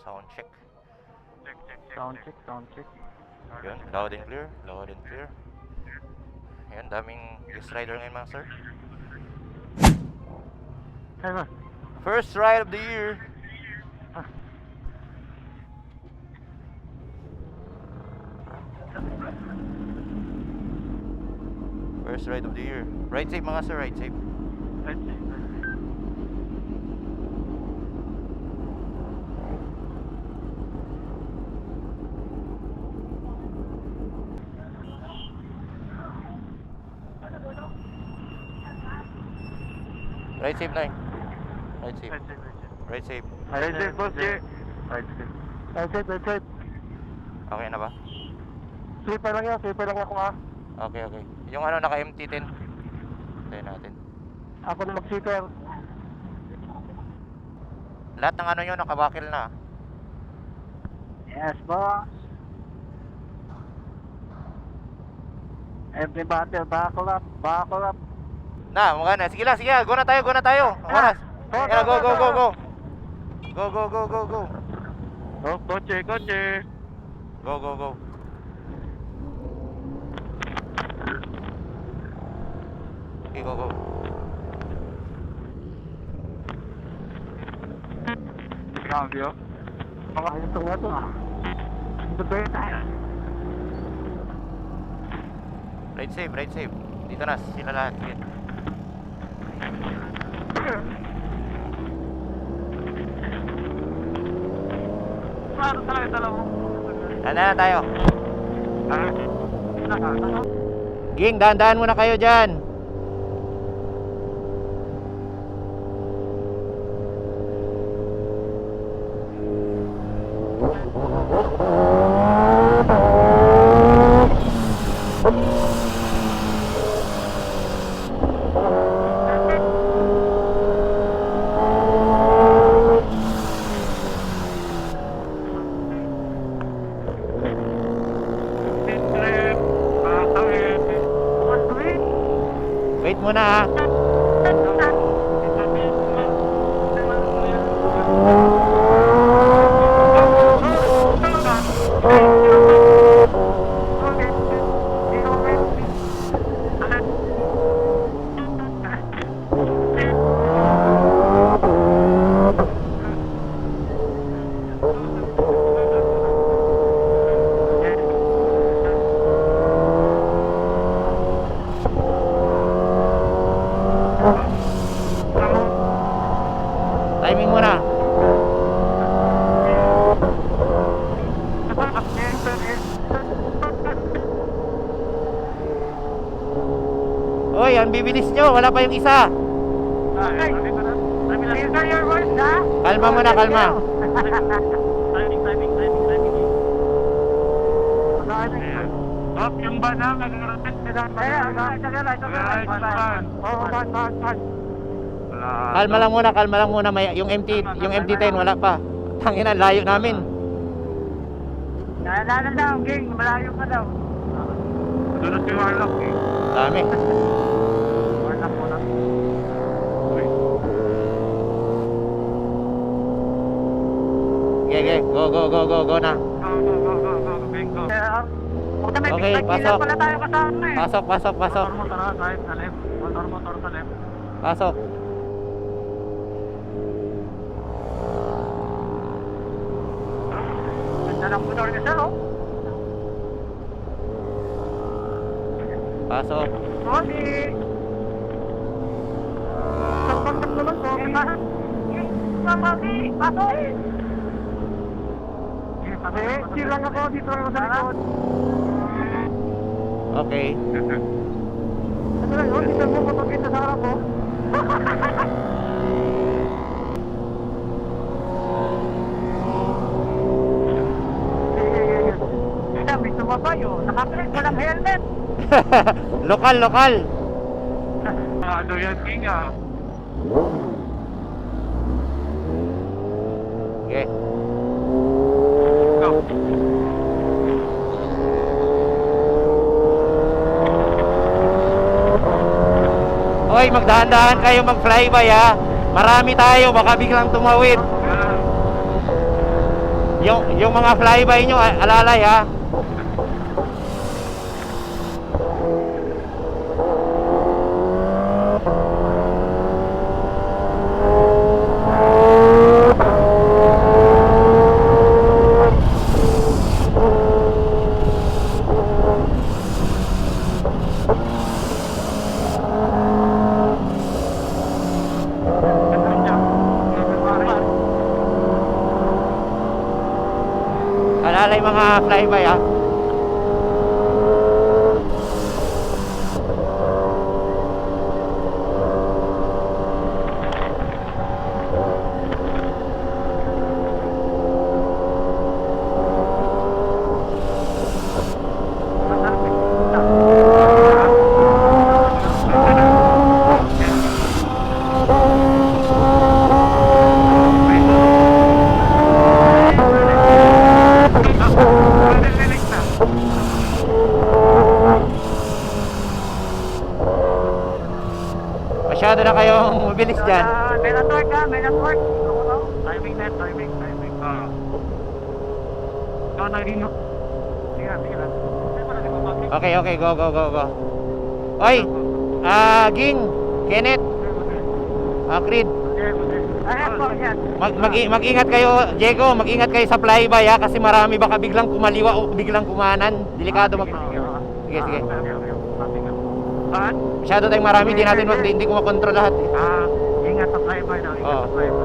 Sound check. Sound check. Yun, loud and clear. Loud and clear. Ayan, daming guest rider ngayon mga sir. Ay ba? First ride of the year. First ride of the year. Ride safe mga sir, ride safe. Ride safe na. Ride safe. Ride safe. Ride safe, boss. Ride safe. Okay na ba? Safe lang ako ah. Okay. Yung ano, naka MT-10. Tayo natin. Ako na mag-sitter. Lahat ng ano nyo, nakabakil na. Yes, boss. Everybody, buckle up. Na, mukha na. Sige lang. Go na tayo. Oras. Yan, go. Go. Oh, kotse. Go. Okay, go. Grabe oh. Mga ito nga to ah. Ito ba yun tayo? Ride safe. Dito na, sila lahat. Sige. Ano talaga tala mo? Ano na tayo? Ging, dahan-dahan muna kayo dyan. Wait muna ha. Timing muna. Oy, ang bibilis nyo. Wala pa yung isa. Kalma muna. Up yung bana, Kalma lang muna. May, yung MT-10 wala pa. Tangina, layo namin. Naalala daw, King, malayo ka daw. Doon si Warlock, King. Dami. Warlock mo lang. Okay. Go na. Okay, pasok. Pala tayo kasama eh. Pasok. Motor sa left. Motor sa left. Pasok. Ganda ng motor niya sir, oh. Pasok. Sorry. Pasok naman po. Pasok. Chill lang ako. Dito lang ako sa likod. Okay. Ano lang yun? Dito mo kapagkita sa harap ko. May sumabay oh. Nakapalit walang helmet. Lokal. Ano yan, King ah? Okay. Go. Hoy, magdahan-dahan kayo mag-flyby ha. Marami tayo, baka biglang tumawid. yung mga flyby nyo, alalay ha. Alalay mga flyby ha. Masyado na kayong mabilis dyan. May network ha, may network. Timing net, timing. Ikaw naging... Sige lang. Okay, go. Oy, Ging, Kenneth, Creed. Ayan po, yan. Mag-ingat kayo, Diego, mag-ingat kayo sa flyby ha, kasi marami baka biglang kumaliwa o biglang kumanan. Delikado Sige. Saan? Masyado tayong marami, hindi ko makontrol lahat eh. Ingat sa flyby daw, ingat Oo. sa flyby.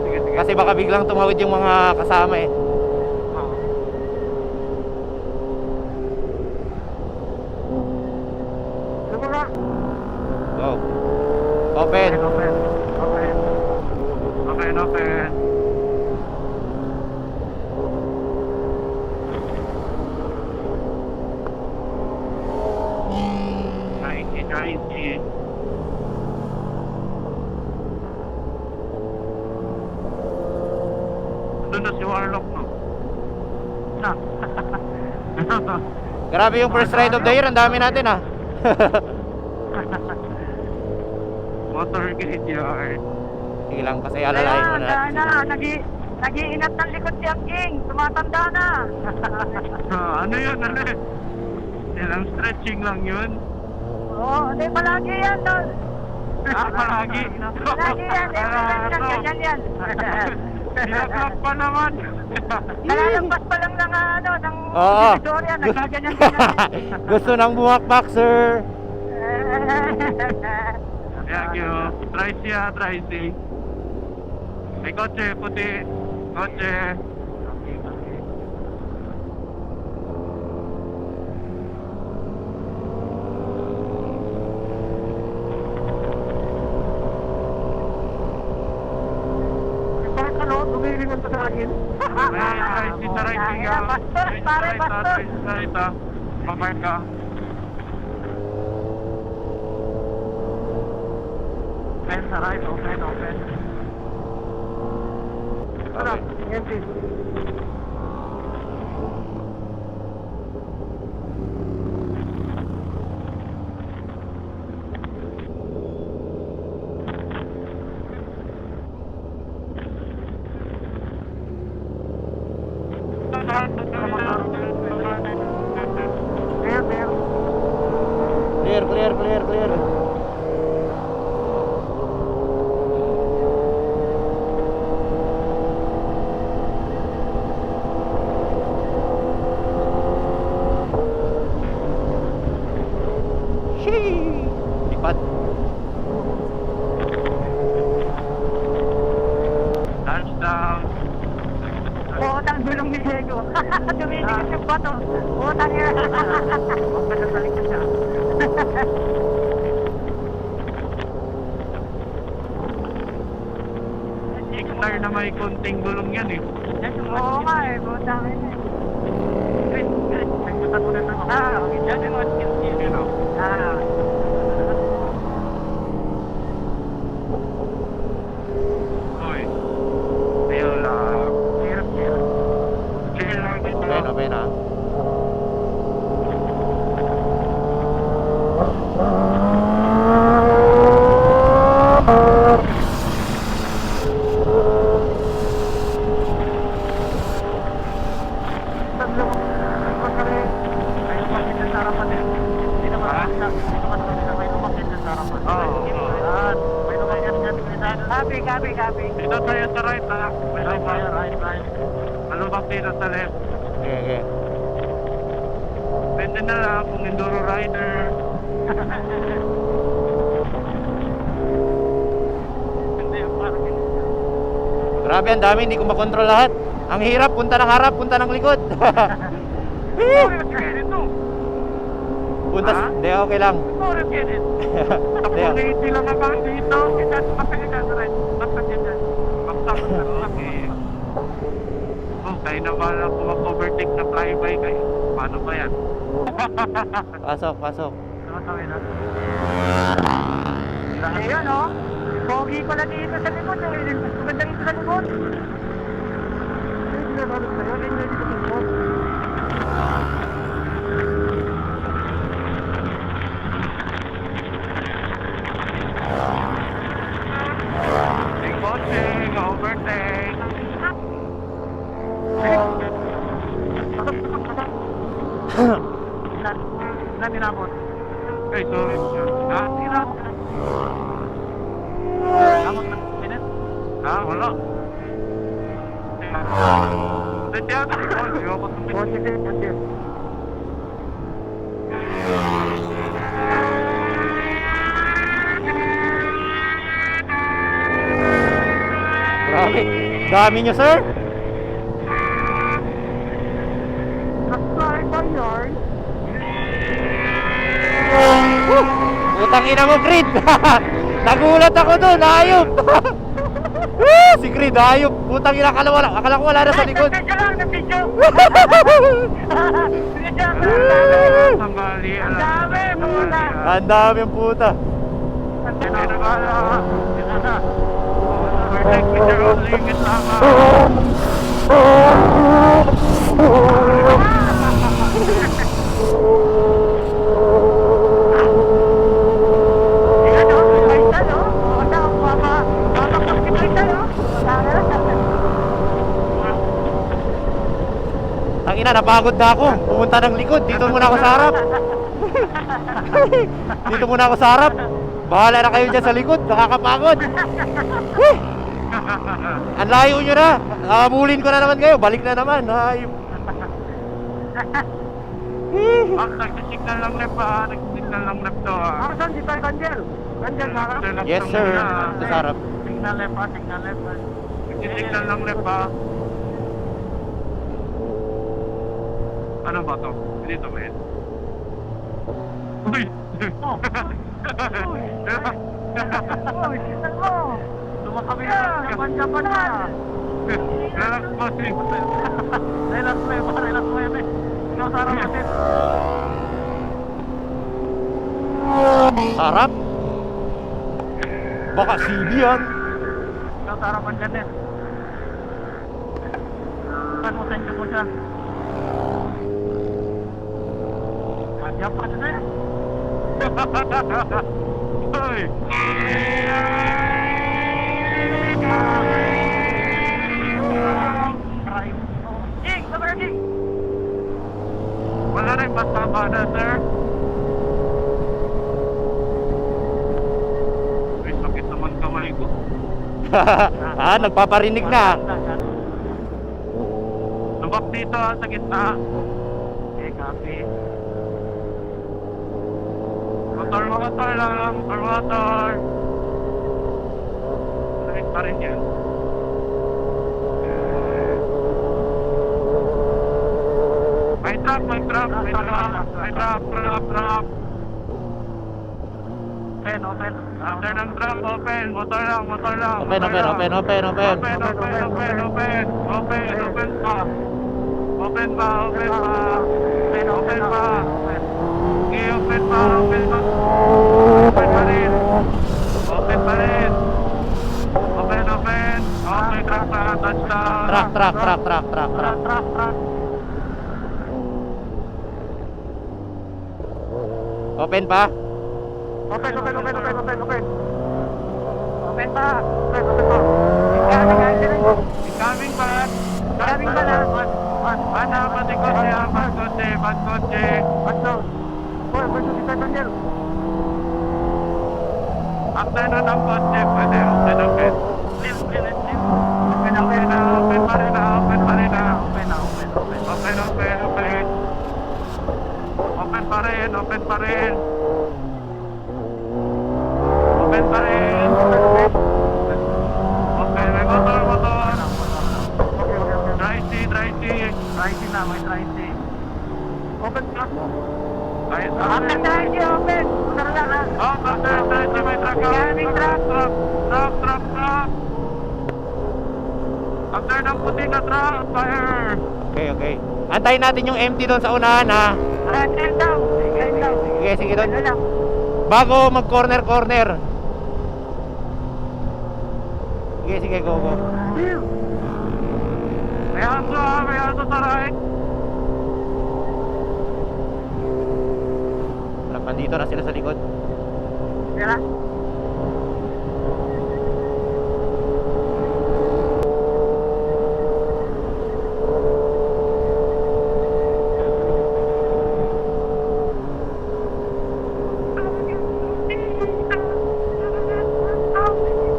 Sige. Kasi baka biglang tumawid yung mga kasama eh. Siguro. Go. Open. Open. Nice. Doon na si Warlock, no? Na. Grabe yung first ride of the year, ang dami natin ah. Motor graveyard. Sige lang, kasi alalahin mo na. Nag-iinat ng likod si Ang King. Tumatanda na. Ano yun? Yan ang stretching lang yun. Oo, hindi palagi yan. No? Palagi. Palagi yan. Ganyan. Sinaglag pa naman. Nalalampas pa lang ng Oo. Victoria. Nagkaganyan. Gusto nang bumakbak, sir. Thank you. Tracy. May kotse, puti. Kotse. Tumilingon pa sa akin. Tracy ka. Tracy ka. Pamark ka. Open sa right, open. Ano? Empty. Clear. Lipat. Touchdown. Utang gulong ni Diego. Tumilingon yung bato. Utang yan. Huwag ka na sa likod siya. Ignore na may konting gulong yan eh. Oo nga eh. Utang yan eh. Nagpunta ko na ito. Yan yung mga skills yun. Uy. Ayun lang. Chill lang dito. Open ha. Right, right. Malubak dito sa left. Okay, okay. Pwede na lang kung enduro rider. Hindi, parang Grabe, ang dami, hindi ko makontrol lahat. Ang hirap, punta ng harap, punta ng likod. ito. Punta, Ha? hindi, okay lang. Sorry, Kenneth. Hindi, Tapos lang naman dito. Kapag-inan rin. Kapag-inan. Kapag-inan lang eh. Oh, kayo na ba ako mag-overtake na flyby kayo? Paano ba yan? pasok, pasok. Ayan o. Pogi pala dito sa likod. Maganda dito sa likod. Hindi na namin sa'yo. Hindi na dito sa likod. Big bossing, overtake. Na tinapos. Ay, sorry. Ha? Tira. Tapos na minute. Ha? Wala. Hindi yata. Ayoko tumingin. Grabe. Dami nyo, sir. Sorry ba yun? Utang ina mo, Creed. Nagulat ako doon, ayop. Si Creed, ayop. Utang ina, akala ko wala na sa likod. Video lang, video. Ang bali. Ang dami, puta. Ang dami ang puta. Overtake with your own limit lang. Ayan o, may isa no? Puta, ang mapapag kita isa no? Ang ina, napagod na ako. Pumunta ng likod. Dito muna ako sa harap. Dito muna ako sa harap. Bahala na kayo dyan sa likod. Nakakapagod. Ang layo nyo na. Nakabulin ko na naman kayo. Balik na naman. Ayop. Nagsignal lang left pa. Nagsignal lang left to. Saan si Tay Kanjel? Kanjel, harap. Yes, sir. Ito sa harap. Signal left pa, signal left pa. Nagsignal lang left pa. Ano ba to? Dito ba yun? Uy! Uy, signal mo! Lumakabi Japan na! Relax mo si... Relax mo yun eh. Ikaw sa harap natin. Harap? Baka CB yan. Ikaw sa harapan dyan eh. Saan mo sensyo mo siya? Japan na eh. Uy! Jing! Sabar Jing! Wala rin pasama na, sir. Uy, sakit naman kamay ko. Nagpaparinig na. Lubak dito sa gitna. Okay, copy. Motor lang. Motor. Sakit pa rin yan. May truck. Open. After ng truck, open. Motor lang. Open pa. Open pa. Okay, open pa. Open pa rin. Open. Okay, truck na. Touchdown. Truck. Open pa? Open pa. Incoming pa. Incoming pa na. Mana, pati kotse. Ano? Boy, pwede si Tay Kanjel. After na ng kotse, pwede. Okay. Okay na. pa rin. Open pa rin. Okay, may motor. Dry C. na, may try C. Open ka. Ay, Open try C, open. Tara lang ha. Oh, dry C, may truck. Truck. After ng puti na truck, fire. Okay. Antayin natin yung empty doon sa unahan ha. Turn down. Sige doon. Ano lang. Bago mag corner. Sige, go. May aso sa right. Nandito na sila sa likod. Tara.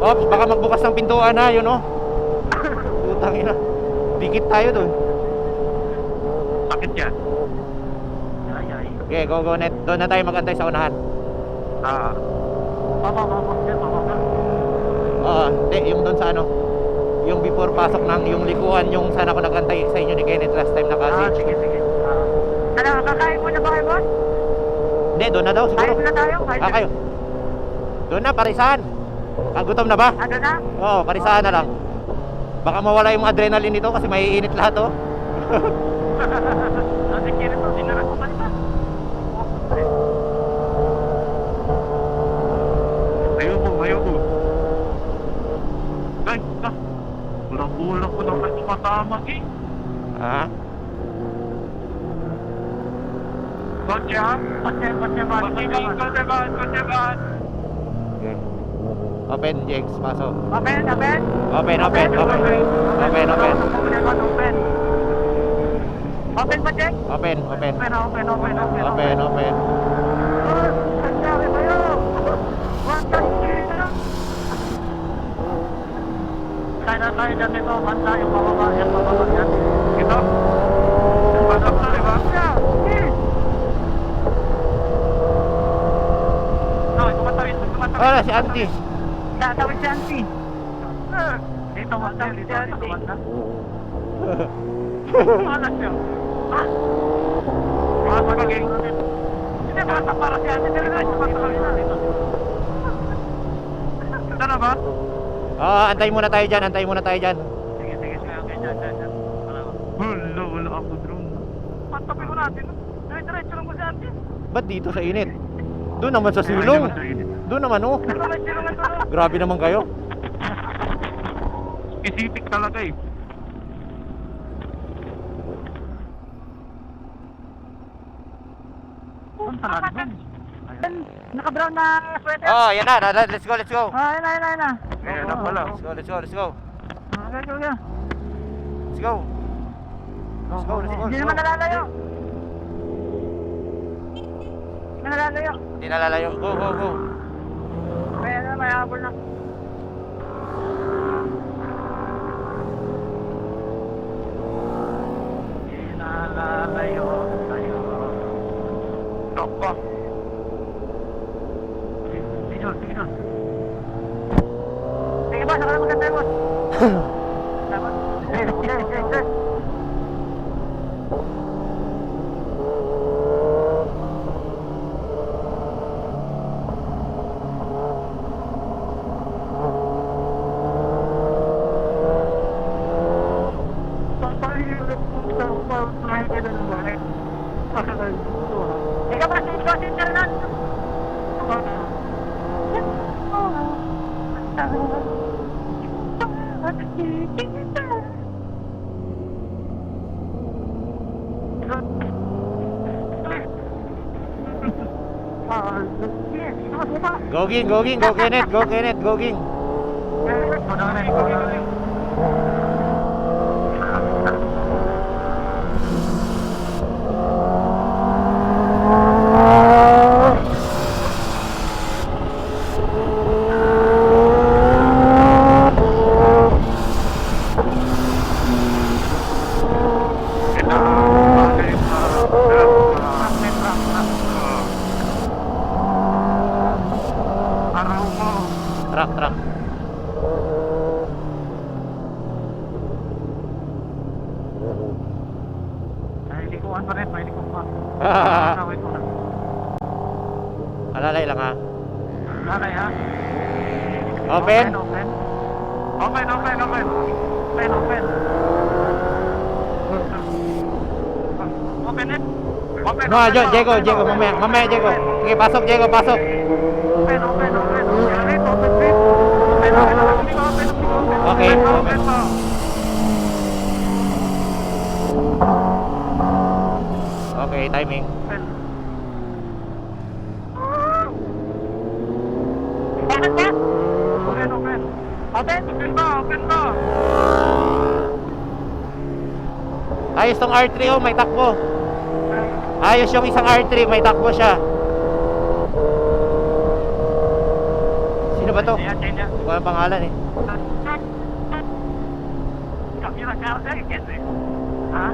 Ops, baka magbukas ng pintuan ha, yun oh. Putang ina. Dikit tayo doon. Sakit yan. Okay, go net. Doon na tayo magantay sa unahan. Papa. Hindi, yung doon sa ano. Yung before pasok ng yung likuan, yung sana ko nagantay sa inyo ni Kenneth last time na kasi. Sige. Ano, kakain mo na ba kayo, boss? Hindi, doon na daw siguro. Kain na tayo. Kayo. Doon na, parisahan. Gutom na ba? Ano na? Oo, parisahan na lang. Baka mawala yung adrenaline nito kasi maiinit lahat oh. Sige, ito. Dinarakutan pa. Ayoko. Ay, Kulang-kulang ko naman tumatamag eh. Ha? Kotse ha? Kotse ba? Okay. Open, Jex, pasok. Open. Open. Open ba, Jack? Open. Open. Ang dami ba yun? Kaya tayo dyan nito, banda yung bababa yan. Ito? Yung badak na, di ba? Tumatawid. Wala si auntie. Tatawid si auntie. Dito, banda. Mana siya? Mga pagiging. Hindi, bata para si auntie. Ito na ba? Antayin muna tayo dyan. Sige, okay, dyan. Wala ako drone. Patapin mo natin. Diretso lang mo si auntie. Ba't dito sa init? Doon naman sa silong. Doon naman oh. Diretso lang ito. Grabe naman kayo. Specific talaga eh. Naka-brown na sweater. Yan na. Let's go. Ayun na. Ayan na pala. Let's go. Hindi naman nalalayo. Hindi nalalayo. Go. May habol na. Hindi nalalayo tayo. Toko. Sige ba, saka na maganda yun. Dapat. Okay. Ikaw ba, sing ka na? Go Kenneth. Truck. Ay, likuan pa rin, may likuan pa. Wait mo lang. Alalay lang ha. Nanay ha? Open. Open. Open it. Open. No, Diego, mamaya Diego. Sige, pasok Diego, pasok. Open. Open. Okay. Open po. Okay, timing. Open. Bakit ka? Open. Open? Open ba? Ayos tong R3 oh, may takbo. Ayos yung isang R3, may takbo siya. Sino ba to? Yan. Hindi ko alam pangalan eh. Kamila ka eh. Ha?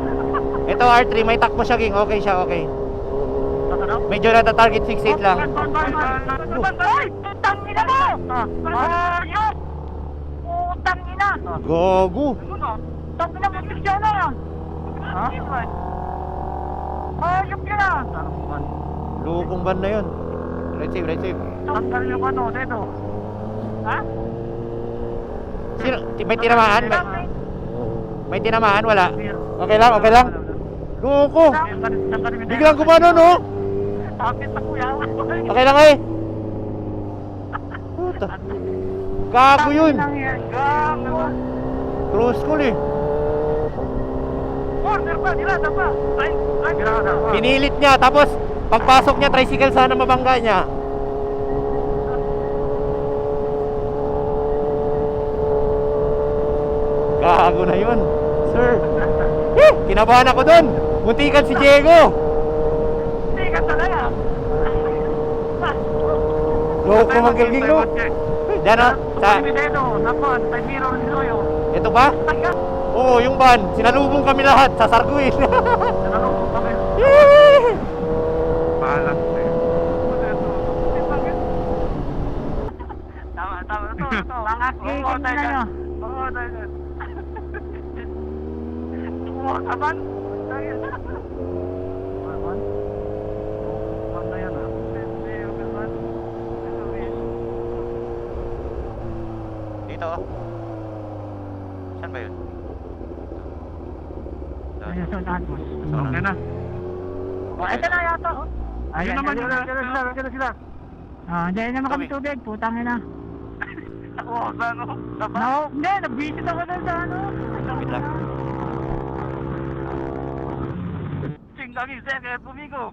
Ito R3, may takbo siya, Ging. Okay siya, okay. Medyo nata-target 68 lang. Ay! Putang ina mo! Ayop! Putang ina! Gogo. Putang ina mo, siya na! Ha? Ayop yun ah! Lukong ban na yun. Right save. Tanggal yung ano, dito. Ha? Sino? May tinamaan? May tinamaan? Wala. Okay lang. Loko. Biglang gumano, no? Tapit na kuya. Okay lang eh. Puta. Gago yun. Gago. Cruise call eh. Corner pa, dirada pa. Ay, Girada pa. Pinilit niya. Tapos, pagpasok niya, tricycle sana mabangga niya. Gago na yun. Sir. Kinabahan ako dun. Muntikan si Diego. hindi ka talaga. Loko magiging no. Diyan o. Sa, Dito, napon, sa Miro Niloyo. ito ba? Oo, yung van. Sinalubong kami lahat sa Sarguin. Nanalong kami. Bahala sa'yo. Tama. Mga kikit na nyo. Oo, tayo. Tumuha ka man? Tayo. Man? Man na yan ah. Hindi, okay man. Dito oh. Saan ba yun? Ayun, so nagos. Okay na. Oh, ito na yata. Oh. Ayun naman yun. Ganun sila. Ah, dahil naman kami tubig. Putang ina. Oo, sa ano? No, hindi. Nag-visit ako doon sa ano. Wait lang. Sing lagi, sir, kaya tumigo.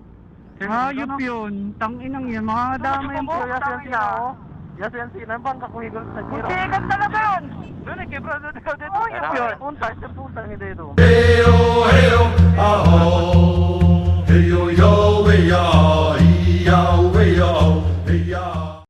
Hayop yun. Tanginang yun. Mga dama yung Yes, yan sila, oh. Yes, yan sila. Bang kakuhigon sa giro. Putigan talaga yun. Doon eh, kebra doon ikaw dito. Oh, Yun. Punta, siya punta hindi doon. Heyo, heyo, aho, heyo, yo, we ya, iya,